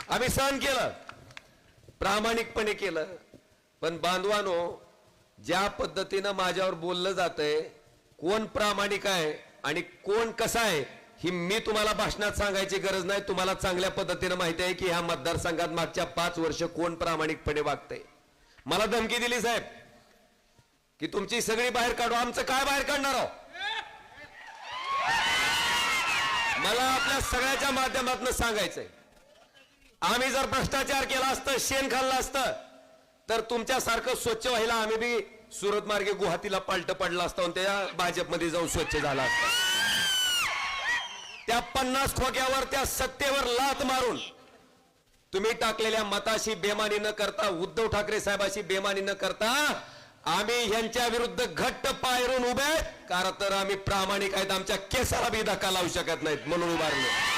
आम्ही सहन केलं, प्रामाणिकपणे केलं. पण बांधवानो, ज्या पद्धतीनं माझ्यावर बोललं जातंय, कोण प्रामाणिक आहे आणि कोण कसा आहे ही मी तुम्हाला भाषणात सांगायची गरज नाही. तुम्हाला चांगल्या पद्धतीनं माहिती आहे की ह्या मतदारसंघात मागच्या 5 वर्ष कोण प्रामाणिकपणे वागतंय. मला धमकी दिली साहेब की तुमची सगळी बाहेर काढू. आमचं काय बाहेर काढणार आहो? मला आपल्या सगळ्याच्या माध्यमातून सांगायचंय, आम्ही जर भ्रष्टाचार केला असतं, शेण खाल्लं असतं, तर तुमच्यासारखं स्वच्छ व्हायला आम्ही बी सुरत मार्गे गुवाहाटीला पालट पडला असतो आणि त्या भाजपमध्ये जाऊन स्वच्छ झाला असता. त्या 50 खोक्यावर, त्या सत्तेवर लात मारून तुम्ही टाकलेल्या मताशी बेमानी न करता, उद्धव ठाकरे साहेबाशी बेमानी न करता, आम्ही यांच्या विरुद्ध घट्ट पायरून उभे, कारण तर आम्ही प्रामाणिक आहेत. आमच्या केसाला बी धक्का लावू शकत नाहीत म्हणून उभारलो.